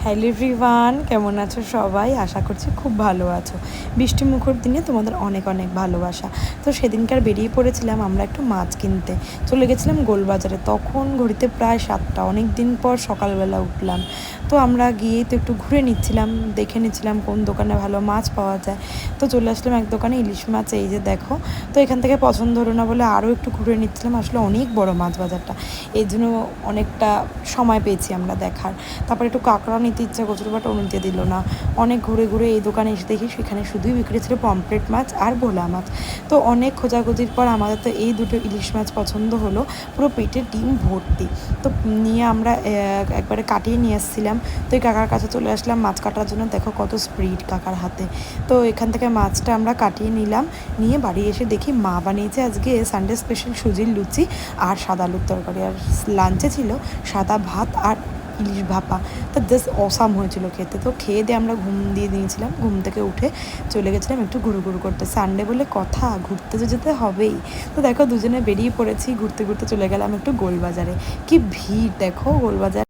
Hello everyone, কেমন আছো সবাই? আশা করছি খুব ভালো আছো। বৃষ্টি মুখর দিনে তোমাদের অনেক অনেক ভালোবাসা। তো সেদিনকার বেরিয়ে পড়েছিলাম আমরা একটু মাছ কিনতে। চলে গেছিলাম গোলবাজারে। তখন ঘড়িতে প্রায় 7টা, অনেক দিন পর সকালবেলা উঠলাম। তো আমরা গিয়েই তো একটু ঘুরে নিচ্ছিলাম, দেখে নিচ্ছিলাম কোন দোকানে ভালো মাছ পাওয়া যায়। তো চলে আসলাম এক দোকানে, ইলিশ মাছ এই যে দেখো। তো এখান থেকে পছন্দ হলো না বলে আরও একটু ঘুরে নিচ্ছিলাম। আসলে অনেক বড় মাছ বাজারটা, এই জন্য অনেকটা সময় পেয়েছি আমরা দেখার। তারপর একটু কাঁকড়া নিতে ইচ্ছা করছিল, বাট ও নিতে দিল না। অনেক ঘুরে ঘুরে এই দোকানে এসে দেখি সেখানে শুধুই বিক্রি ছিল পমফ্রেট মাছ আর ভোলা মাছ। তো অনেক খোঁজাখুঁজির পর আমাদের তো এই দুটো ইলিশ মাছ পছন্দ হলো, পুরো পেটে ডিম ভর্তি। তো নিয়ে আমরা একবারে কাটিয়ে নিয়ে এসেছিলাম। তো এই কাকার কাছে চলে আসলাম মাছ কাটার জন্য। দেখো কত স্পিড কাকার হাতে। তো এখান থেকে মাছটা আমরা কাটিয়ে নিলাম, নিয়ে বাড়ি এসে দেখি মা বানিয়েছে আজকে সানডে স্পেশাল সুজির লুচি আর সাদা আলুর তরকারি। আর লাঞ্চে ছিল সাদা ভাত আর ইলিশ ভাপা। তো জাস্ট অসাম হয়েছিল খেতে। তো খেয়ে দিয়ে আমরা ঘুম দিয়ে দিয়েছিলাম, ঘুম থেকে উঠে চলে গেছিলাম একটু ঘুরু করতে। সানডে বলে কথা, ঘুরতে তো যেতে হবেই। তো দেখো দুজনে বেরিয়ে পড়েছি, ঘুরতে ঘুরতে চলে গেলাম একটু গোলবাজারে। কি ভিড় দেখো গোলবাজার।